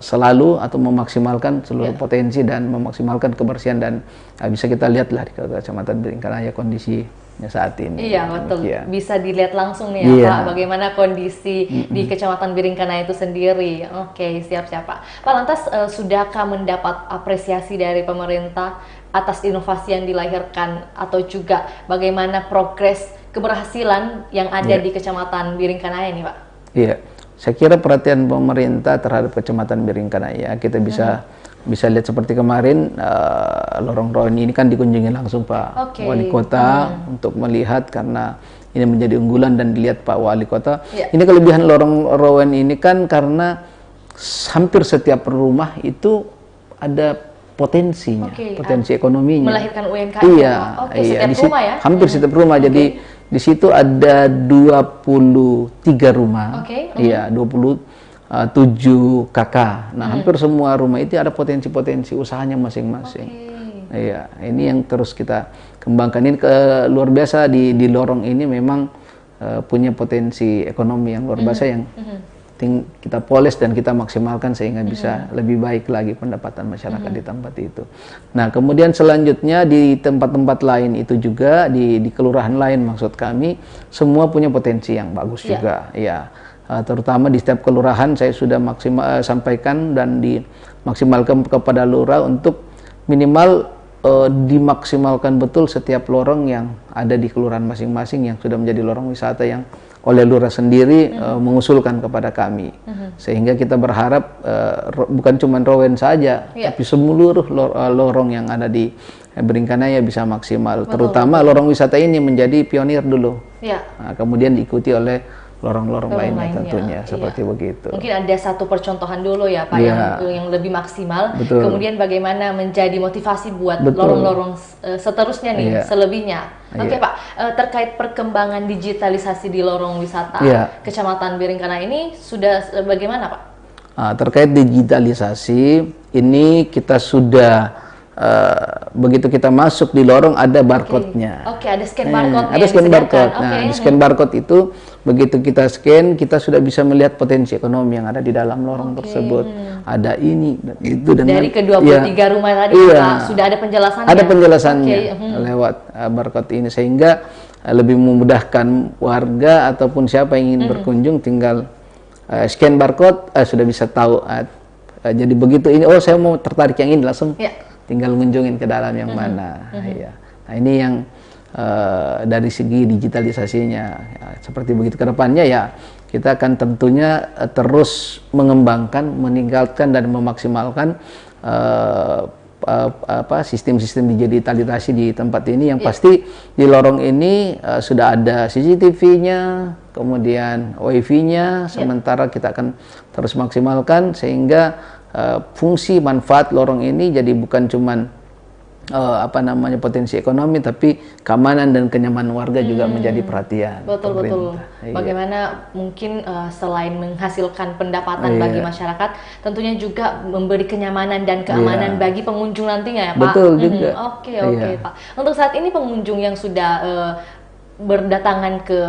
B: selalu atau memaksimalkan seluruh potensi dan memaksimalkan kebersihan, dan bisa kita lihatlah di Kecamatan Biringkanaya kondisinya saat ini.
A: Iya, betul. Bisa dilihat langsung nih ya Pak, bagaimana kondisi di Kecamatan Biringkanaya itu sendiri. Oke, siap-siap Pak. Pak, lantas sudahkah mendapat apresiasi dari pemerintah atas inovasi yang dilahirkan, atau juga bagaimana progres keberhasilan yang ada di Kecamatan Biringkanaya nih Pak? Iya,
B: saya kira perhatian pemerintah terhadap Kecamatan Biringkanaya kita bisa lihat seperti kemarin lorong Rowen ini kan dikunjungi langsung Pak Wali Kota untuk melihat, karena ini menjadi unggulan dan dilihat Pak Wali Kota. Ini kelebihan lorong Rowen ini kan karena hampir setiap rumah itu ada potensinya, potensi ekonominya.
A: Melahirkan UMKM.
B: Iya,
A: setiap rumah ya?
B: Hampir setiap rumah. Jadi di situ ada 23 rumah. Iya, 27 KK. Nah, hampir semua rumah itu ada potensi-potensi usahanya masing-masing. Iya, ini yang terus kita kembangkan. Ini luar biasa di lorong ini memang punya potensi ekonomi yang luar biasa yang kita poles dan kita maksimalkan sehingga bisa lebih baik lagi pendapatan masyarakat di tempat itu. Nah, kemudian selanjutnya di tempat-tempat lain itu juga di kelurahan lain maksud kami semua punya potensi yang bagus juga. Ya. Terutama di setiap kelurahan saya sudah sampaikan dan dimaksimalkan kepada lurah untuk minimal dimaksimalkan betul setiap lorong yang ada di kelurahan masing-masing yang sudah menjadi lorong wisata yang oleh lurah sendiri mengusulkan kepada kami, sehingga kita berharap bukan cuma Rowen saja, tapi seluruh lorong yang ada di Biringkanaya bisa maksimal. Terutama lorong wisata ini menjadi pionir dulu, nah, kemudian diikuti oleh lorong-lorong lainnya tentunya, seperti begitu.
A: Mungkin ada satu percontohan dulu ya Pak yang lebih maksimal. Kemudian bagaimana menjadi motivasi buat lorong-lorong seterusnya nih, selebihnya. Oke Pak, terkait perkembangan digitalisasi di lorong wisata Kecamatan Biringkanaya ini sudah bagaimana Pak?
B: Terkait digitalisasi ini kita sudah begitu kita masuk di lorong ada barcode-nya.
A: Ada scan barcode.
B: Ada scan barcode. Nah, di scan barcode itu begitu kita scan, kita sudah bisa melihat potensi ekonomi yang ada di dalam lorong tersebut. Ada ini dan itu, dan
A: dari ke-23 rumah tadi sudah ada penjelasannya.
B: Ada penjelasannya lewat barcode ini, sehingga lebih memudahkan warga ataupun siapa yang ingin berkunjung tinggal scan barcode sudah bisa tahu. Jadi begitu ini, oh saya mau tertarik yang ini, langsung tinggal ngunjungin ke dalam yang mana. Nah, ini yang dari segi digitalisasinya seperti begitu. Kedepannya ya kita akan tentunya terus mengembangkan, meningkatkan dan memaksimalkan sistem-sistem digitalisasi di tempat ini. Yang pasti di lorong ini sudah ada CCTV-nya, kemudian WiFi-nya. Sementara kita akan terus maksimalkan sehingga fungsi manfaat lorong ini jadi bukan cuman potensi ekonomi, tapi keamanan dan kenyamanan warga juga menjadi perhatian.
A: Betul. Bagaimana mungkin selain menghasilkan pendapatan bagi masyarakat, tentunya juga memberi kenyamanan dan keamanan bagi pengunjung nantinya ya Pak.
B: Betul juga.
A: Oke Pak. Untuk saat ini pengunjung yang sudah berdatangan ke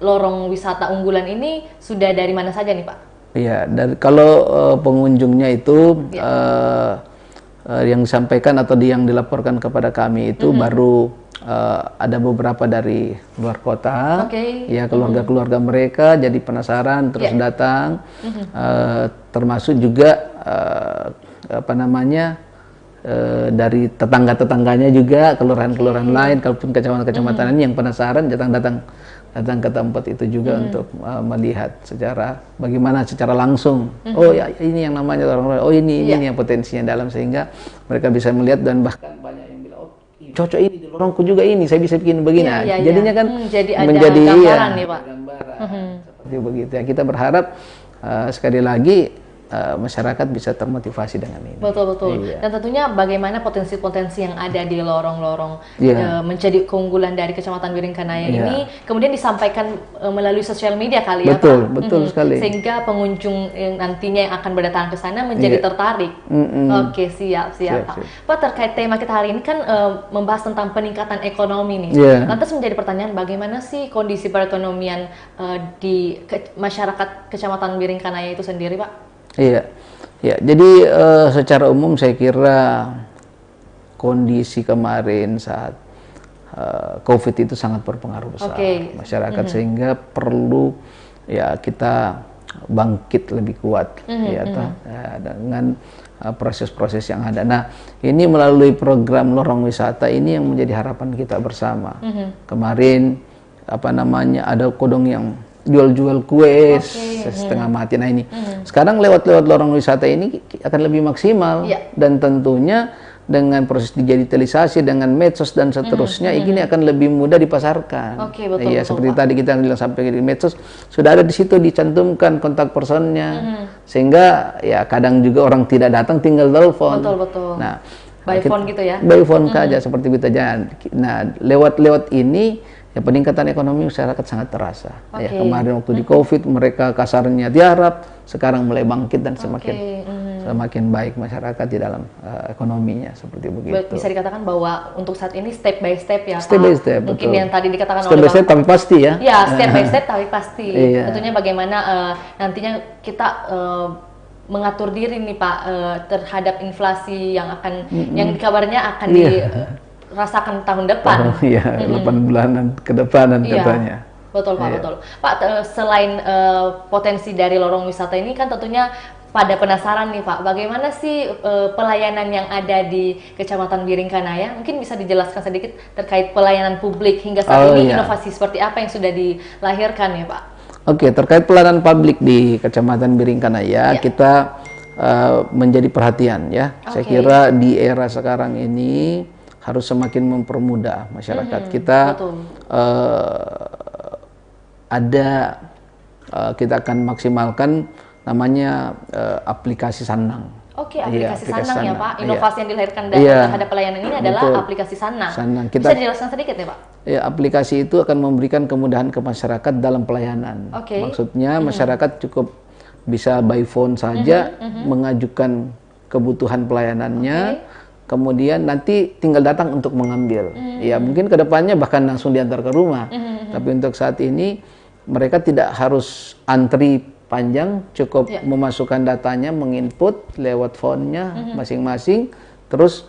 A: lorong wisata unggulan ini sudah dari mana saja nih Pak?
B: Iya, kalau pengunjungnya itu yang disampaikan atau yang dilaporkan kepada kami itu baru ada beberapa dari luar kota, ya keluarga-keluarga mereka jadi penasaran terus datang, termasuk juga dari tetangga-tetangganya juga, kelurahan-kelurahan lain, kalaupun kecamatan-kecamatan ini yang penasaran datang ke tempat itu juga untuk melihat bagaimana secara langsung. Oh ya, ini yang namanya orang, oh ini yang potensinya dalam, sehingga mereka bisa melihat dan bahkan banyak yang bilang, oh cocok ini di lorongku juga ini, saya bisa bikin begini. Jadinya kan
A: jadi ada
B: menjadi
A: gambaran nih Pak.
B: Seperti begitu ya. Kita berharap sekali lagi masyarakat bisa termotivasi dengan ini.
A: Betul. Dan tentunya bagaimana potensi-potensi yang ada di lorong-lorong menjadi keunggulan dari Kecamatan Biringkanaya ini kemudian disampaikan melalui sosial media kali ya Pak.
B: Betul sekali.
A: Sehingga pengunjung yang nantinya yang akan berdatangan ke sana menjadi tertarik. Oke, siap Pak. Pak, terkait tema kita hari ini kan membahas tentang peningkatan ekonomi nih. Lantas menjadi pertanyaan, bagaimana sih kondisi perekonomian di masyarakat Kecamatan Biringkanaya itu sendiri Pak?
B: Iya. Jadi secara umum saya kira kondisi kemarin saat COVID itu sangat berpengaruh besar masyarakat, sehingga perlu ya kita bangkit lebih kuat dengan proses-proses yang ada. Nah, ini melalui program lorong wisata ini yang menjadi harapan kita bersama. Kemarin ada kodong yang jual-jual kue setengah mati. Nah ini sekarang lewat lorong wisata ini akan lebih maksimal dan tentunya dengan proses digitalisasi dengan medsos dan seterusnya ini akan lebih mudah dipasarkan. Betul, seperti tadi kita bilang sampai di medsos sudah ada di situ dicantumkan kontak personnya sehingga ya kadang juga orang tidak datang tinggal telepon.
A: Betul.
B: Nah,
A: by phone gitu ya.
B: By phone saja seperti itu aja. Nah, lewat ini ya peningkatan ekonomi masyarakat sangat terasa. Ya, kemarin waktu di COVID mereka kasarnya tiarap, sekarang mulai bangkit dan semakin baik masyarakat di dalam ekonominya seperti begitu.
A: Bisa dikatakan bahwa untuk saat ini step by step ya
B: Step by step,
A: mungkin yang tadi dikatakan
B: step by step tapi pasti ya.
A: Ya, step by step tapi pasti. Tentunya bagaimana nantinya kita mengatur diri nih Pak terhadap inflasi yang akan yang kabarnya akan dirasakan tahun depan.
B: 8 bulanan ke depanan katanya.
A: Betul Pak, betul. Pak, selain potensi dari lorong wisata ini kan tentunya pada penasaran nih Pak, bagaimana sih pelayanan yang ada di Kecamatan Biringkanaya? Mungkin bisa dijelaskan sedikit terkait pelayanan publik hingga saat ini, inovasi seperti apa yang sudah dilahirkan ya Pak?
B: Terkait pelayanan publik di Kecamatan Biringkanaya, kita menjadi perhatian ya. Saya kira di era sekarang ini harus semakin mempermudah masyarakat kita. Kita akan maksimalkan namanya aplikasi Sanang.
A: Aplikasi Sanang ya Pak. Inovasi yang dilahirkan terhadap pelayanan ini adalah aplikasi Sanang. Bisa dijelaskan sedikit ya Pak?
B: Aplikasi itu akan memberikan kemudahan ke masyarakat dalam pelayanan. Maksudnya masyarakat cukup bisa by phone saja mengajukan kebutuhan pelayanannya. Kemudian nanti tinggal datang untuk mengambil. Ya mungkin kedepannya bahkan langsung diantar ke rumah. Tapi untuk saat ini mereka tidak harus antri panjang, cukup memasukkan datanya, menginput lewat phone-nya masing-masing, terus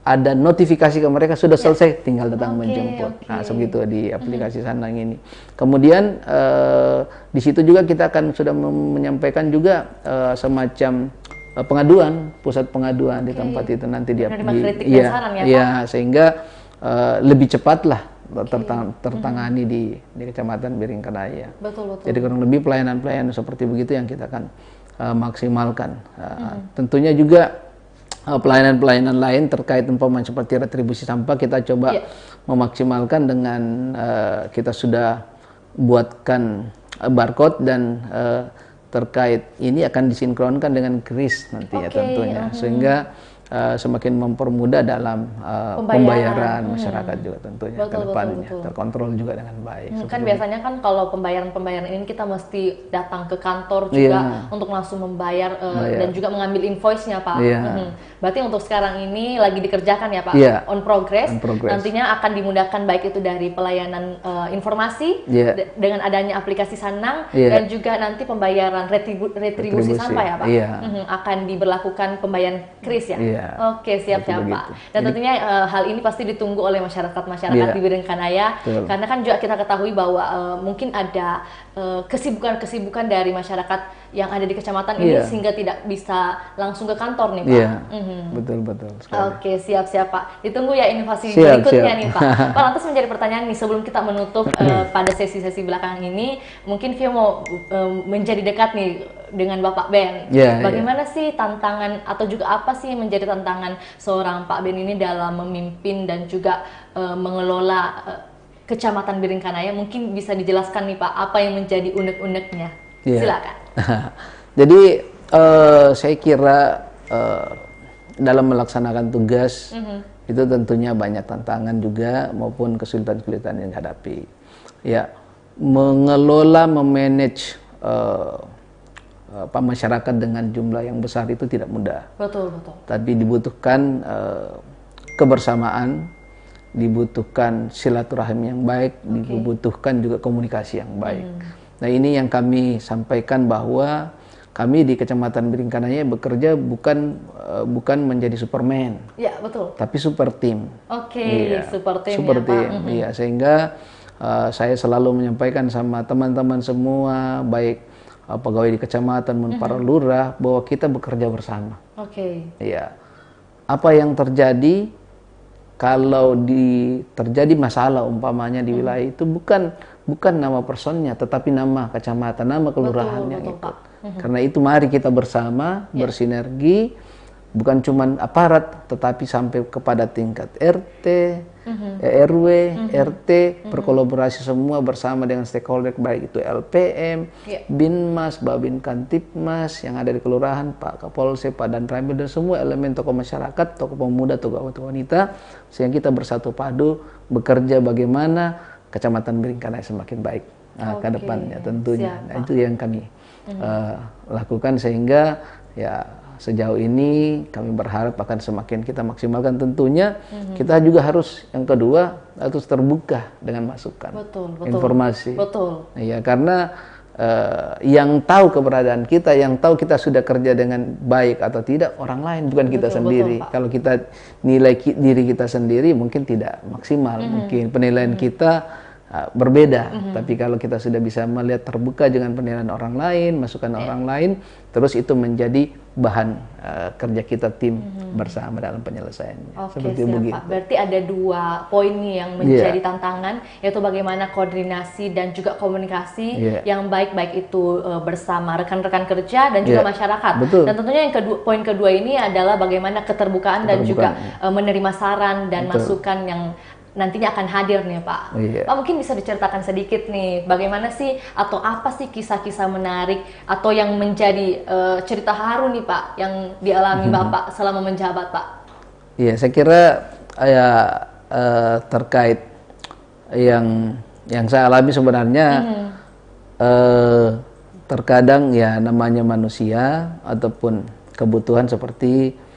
B: ada notifikasi ke mereka sudah selesai, tinggal datang menjemput. Nah sebegitu di aplikasi Sanang ini. Kemudian di situ juga kita akan sudah menyampaikan juga semacam pengaduan, pusat pengaduan di tempat itu nanti sehingga lebih cepatlah tertangani di Kecamatan Biringkanaya.
A: Betul.
B: Jadi kurang lebih pelayanan seperti begitu yang kita akan maksimalkan. Tentunya juga pelayanan-pelayanan lain terkait umpamanya seperti retribusi sampah kita coba memaksimalkan dengan kita sudah buatkan barcode dan terkait ini akan disinkronkan dengan KRIS nantinya tentunya sehingga semakin mempermudah dalam pembayaran masyarakat juga tentunya ke depannya terkontrol juga dengan baik.
A: Kan biasanya kan kalau pembayaran ini kita mesti datang ke kantor juga untuk langsung membayar dan juga mengambil invoice-nya Pak. Berarti untuk sekarang ini lagi dikerjakan ya Pak, on progress. Nantinya akan dimudahkan baik itu dari pelayanan informasi dengan adanya aplikasi Sanang dan juga nanti pembayaran retribusi sampah ya Pak. Akan diberlakukan pembayaran KRIS ya. Oke, siap Pak. Dan tentunya hal ini pasti ditunggu oleh masyarakat di Biringkanaya karena kan juga kita ketahui bahwa mungkin ada kesibukan dari masyarakat yang ada di kecamatan ini sehingga tidak bisa langsung ke kantor nih Pak.
B: Betul sekali.
A: Oke, siap Pak. Ditunggu ya inovasi berikutnya nih Pak. Pak, lantas menjadi pertanyaan nih sebelum kita menutup pada sesi-sesi belakang ini, mungkin Vio mau menjadi dekat nih dengan Bapak Ben. Bagaimana sih tantangan atau juga apa sih yang menjadi tantangan seorang Pak Ben ini dalam memimpin dan juga mengelola Kecamatan Biringkanaya? Mungkin bisa dijelaskan nih Pak, apa yang menjadi unek-uneknya? Silakan.
B: Jadi saya kira dalam melaksanakan tugas itu tentunya banyak tantangan juga maupun kesulitan-kesulitan yang dihadapi. Ya, mengelola, memanage masyarakat dengan jumlah yang besar itu tidak mudah.
A: Betul, betul.
B: Tapi dibutuhkan kebersamaan, dibutuhkan silaturahim yang baik, dibutuhkan juga komunikasi yang baik. Nah, ini yang kami sampaikan bahwa kami di Kecamatan Biringkanaya bekerja bukan menjadi Superman.
A: Ya, betul.
B: Tapi super team.
A: Super team.
B: Super team. Iya, sehingga saya selalu menyampaikan sama teman-teman semua, baik pegawai di kecamatan maupun para lurah, bahwa kita bekerja bersama. Iya. Apa yang terjadi kalau terjadi masalah umpamanya di wilayah itu bukan nama personnya, tetapi nama kecamatan, nama kelurahan yang ikut. Karena itu mari kita bersama bersinergi, bukan cuma aparat, tetapi sampai kepada tingkat RT, RW, RT, berkolaborasi semua bersama dengan stakeholder, baik itu LPM, Binmas, Babin Kantipmas yang ada di kelurahan, Pak Kapolsek, Pak Danramil, dan semua elemen tokoh masyarakat, tokoh pemuda, tokoh wanita, sehingga kita bersatu padu bekerja bagaimana Kecamatan Biringkanaya semakin baik ke depannya tentunya. Nah, itu yang kami lakukan, sehingga ya sejauh ini kami berharap akan semakin kita maksimalkan. Tentunya kita juga harus, yang kedua, harus terbuka dengan masukan, informasi. Ya, karena yang tahu keberadaan kita, yang tahu kita sudah kerja dengan baik atau tidak, orang lain, bukan kita sendiri. Kalau kita nilai diri kita sendiri mungkin tidak maksimal, mungkin penilaian kita berbeda. Tapi kalau kita sudah bisa melihat terbuka dengan penilaian orang lain, masukan orang lain, terus itu menjadi bahan kerja kita tim bersama dalam penyelesaiannya. Seperti begitu.
A: Pak. Berarti ada 2 poin nih yang menjadi tantangan, yaitu bagaimana koordinasi dan juga komunikasi yang baik itu bersama rekan-rekan kerja dan juga masyarakat. Dan tentunya yang poin kedua ini adalah bagaimana keterbukaan dan juga menerima saran dan masukan yang nantinya akan hadir nih Pak. Pak, mungkin bisa diceritakan sedikit nih, bagaimana sih atau apa sih kisah-kisah menarik atau yang menjadi cerita haru nih Pak yang dialami Bapak selama menjabat Pak?
B: Iya, saya kira terkait yang saya alami sebenarnya terkadang ya namanya manusia ataupun kebutuhan seperti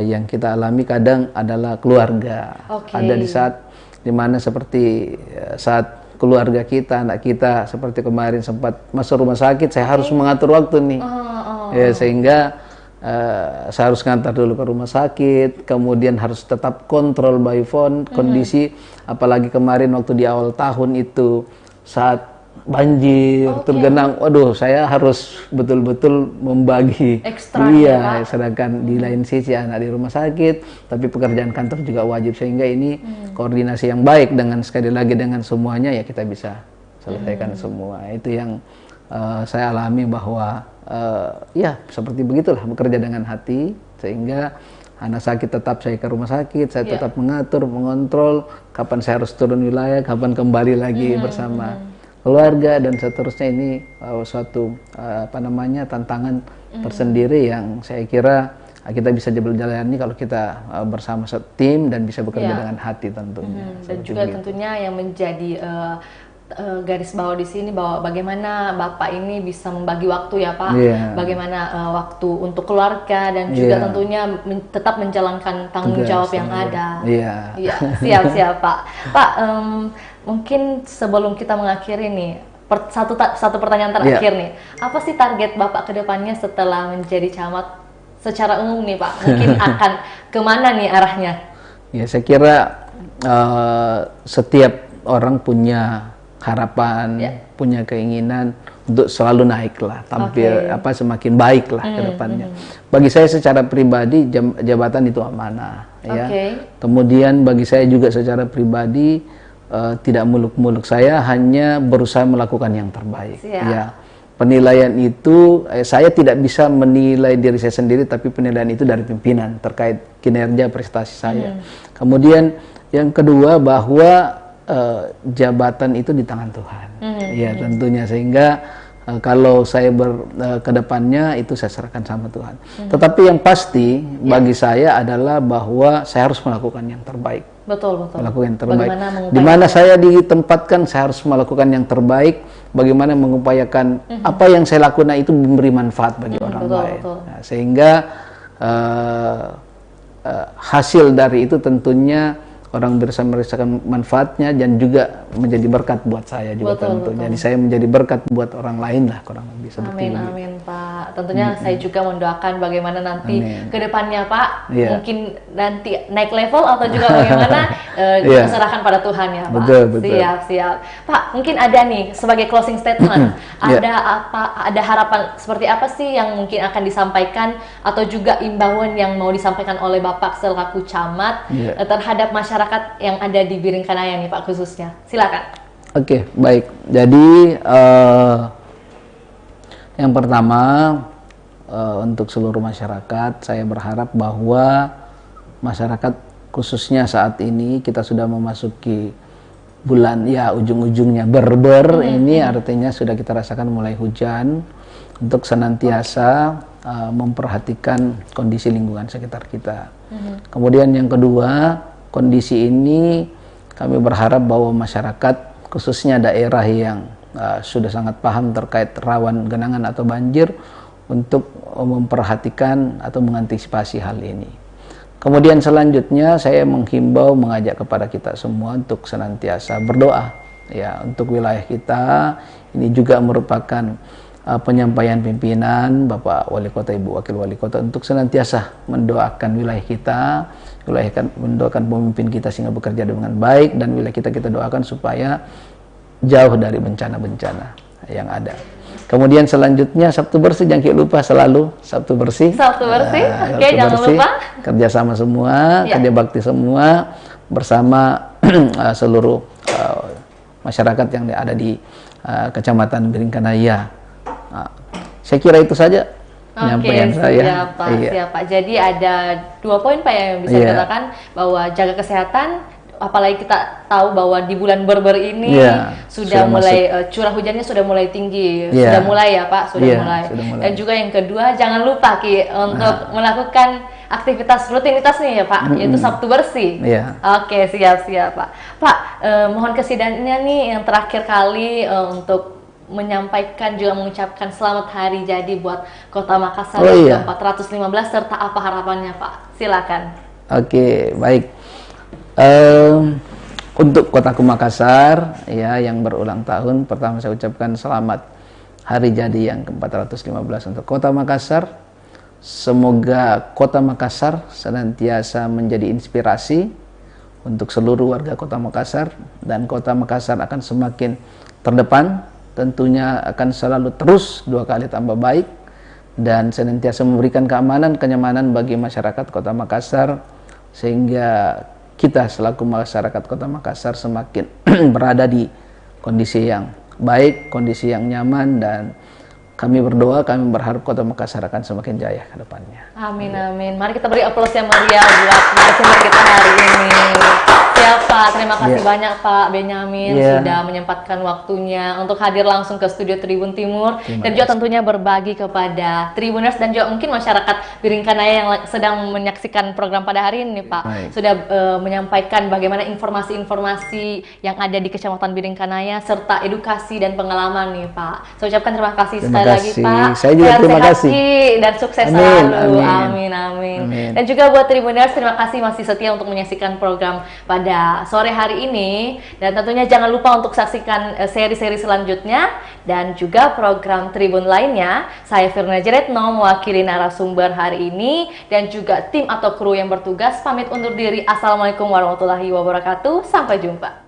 B: yang kita alami kadang adalah keluarga. Ada di saat dimana seperti saat keluarga kita, anak kita seperti kemarin sempat masuk rumah sakit, saya harus mengatur waktu nih. Ya, sehingga saya harus ngantar dulu ke rumah sakit, kemudian harus tetap kontrol by phone kondisi, apalagi kemarin waktu di awal tahun itu saat banjir, tergenang, waduh, saya harus betul-betul membagi. Sedangkan di lain sisi anak di rumah sakit, tapi pekerjaan kantor juga wajib, sehingga ini koordinasi yang baik dengan sekali lagi dengan semuanya, ya kita bisa selesaikan semua. Itu yang saya alami, bahwa ya seperti begitulah bekerja dengan hati, sehingga anak sakit tetap saya ke rumah sakit, saya tetap mengatur, mengontrol kapan saya harus turun wilayah, kapan kembali lagi bersama keluarga, dan seterusnya. Ini suatu tantangan tersendiri yang saya kira kita bisa berjalani kalau kita bersama tim dan bisa bekerja dengan hati tentunya.
A: Dan juga tentunya yang menjadi garis bawah di sini, bahwa bagaimana Bapak ini bisa membagi waktu ya Pak, bagaimana waktu untuk keluarga dan juga tentunya tetap menjalankan tanggung jawab yang ada. Siap Pak. Pak, mungkin sebelum kita mengakhiri nih, satu pertanyaan terakhir nih, apa sih target Bapak ke depannya setelah menjadi camat secara umum nih Pak? Mungkin akan kemana nih arahnya?
B: Ya, saya kira setiap orang punya harapan, punya keinginan untuk selalu naik lah, tampil semakin baik lah ke depannya. Bagi saya secara pribadi jabatan itu amanah, ya. Kemudian bagi saya juga secara pribadi tidak muluk-muluk, saya hanya berusaha melakukan yang terbaik. Ya, penilaian itu saya tidak bisa menilai diri saya sendiri, tapi penilaian itu dari pimpinan terkait kinerja prestasi saya. Kemudian yang kedua bahwa jabatan itu di tangan Tuhan, ya tentunya, sehingga kalau saya ke depannya itu saya serahkan sama Tuhan. Tetapi yang pasti bagi saya adalah bahwa saya harus melakukan yang terbaik.
A: Betul.
B: Melakukan yang terbaik. Di mana saya ditempatkan, saya harus melakukan yang terbaik. Bagaimana mengupayakan apa yang saya lakukan itu memberi manfaat bagi orang lain. Nah, sehingga hasil dari itu tentunya orang bisa merasakan manfaatnya dan juga menjadi berkat buat saya juga tentunya. Jadi saya menjadi berkat buat orang lain lah, kurang lebih seperti itu.
A: Amin Pak. Tentunya saya juga mendoakan bagaimana nanti ke depannya Pak, mungkin nanti naik level atau juga bagaimana diserahkan pada Tuhan ya Pak.
B: Betul.
A: Siap. Pak, mungkin ada nih sebagai closing statement, ada harapan seperti apa sih yang mungkin akan disampaikan atau juga imbauan yang mau disampaikan oleh Bapak selaku camat terhadap masyarakat yang ada di Biringkanaya nih Pak khususnya. Silakan.
B: Oke, baik. Jadi yang pertama untuk seluruh masyarakat, saya berharap bahwa masyarakat khususnya saat ini kita sudah memasuki bulan ujung-ujungnya berber ini artinya sudah kita rasakan mulai hujan, untuk senantiasa memperhatikan kondisi lingkungan sekitar kita. Kemudian yang kedua, kondisi ini kami berharap bahwa masyarakat khususnya daerah yang sudah sangat paham terkait rawan genangan atau banjir untuk memperhatikan atau mengantisipasi hal ini. Kemudian selanjutnya saya menghimbau, mengajak kepada kita semua untuk senantiasa berdoa ya untuk wilayah kita. Ini juga merupakan penyampaian pimpinan Bapak Wali Kota, Ibu Wakil Wali Kota untuk senantiasa mendoakan wilayah kita, mendoakan pemimpin kita sehingga bekerja dengan baik, dan wilayah kita doakan supaya jauh dari bencana-bencana yang ada. Kemudian selanjutnya Sabtu Bersih, jangan lupa selalu Sabtu Bersih.
A: Oke, jangan lupa.
B: Kerjasama semua, kerja bakti semua bersama seluruh masyarakat yang ada di Kecamatan Biringkanaya. Saya kira itu saja penyampaian saya.
A: Siap Pak. Jadi ada 2 poin Pak yang bisa dikatakan, bahwa jaga kesehatan, apalagi kita tahu bahwa di bulan Berber ini sudah mulai curah hujannya sudah mulai tinggi, sudah mulai ya Pak, sudah mulai. Dan juga yang kedua, jangan lupa untuk melakukan aktivitas rutinitas nih ya Pak, yaitu Sabtu Bersih. Oke, siap Pak. Pak, mohon kesidannya nih yang terakhir kali untuk menyampaikan juga mengucapkan selamat hari jadi buat Kota Makassar yang ke-415 serta apa harapannya Pak? Silakan.
B: Oke, baik. Untuk Kotaku Makassar ya yang berulang tahun, pertama saya ucapkan selamat hari jadi yang ke-415 untuk Kota Makassar. Semoga Kota Makassar senantiasa menjadi inspirasi untuk seluruh warga Kota Makassar, dan Kota Makassar akan semakin terdepan, tentunya akan selalu terus 2 kali tambah baik, dan senantiasa memberikan keamanan, kenyamanan bagi masyarakat Kota Makassar, sehingga kita selaku masyarakat Kota Makassar semakin berada di kondisi yang baik, kondisi yang nyaman, dan kami berdoa, kami berharap Kota Makassar akan semakin jaya ke depannya.
A: Amin. Mari kita beri aplaus yang meriah buat narasumber kita hari ini. Pak, terima kasih banyak Pak Benyamin sudah menyempatkan waktunya untuk hadir langsung ke studio Tribun Timur, dan juga tentunya berbagi kepada Tribuners dan juga mungkin masyarakat Biringkanaya yang sedang menyaksikan program pada hari ini Pak. Sudah menyampaikan bagaimana informasi-informasi yang ada di Kecamatan Biringkanaya serta edukasi dan pengalaman nih Pak. Saya ucapkan terima kasih sekali lagi Pak.
B: Saya juga terima kasih
A: dan sukses selalu. Amin. Dan juga buat Tribuners, terima kasih masih setia untuk menyaksikan program pada sore hari ini, dan tentunya jangan lupa untuk saksikan seri-seri selanjutnya dan juga program Tribun lainnya. Saya Firna Jeretno mewakili narasumber hari ini dan juga tim atau kru yang bertugas pamit undur diri. Assalamualaikum warahmatullahi wabarakatuh. Sampai jumpa.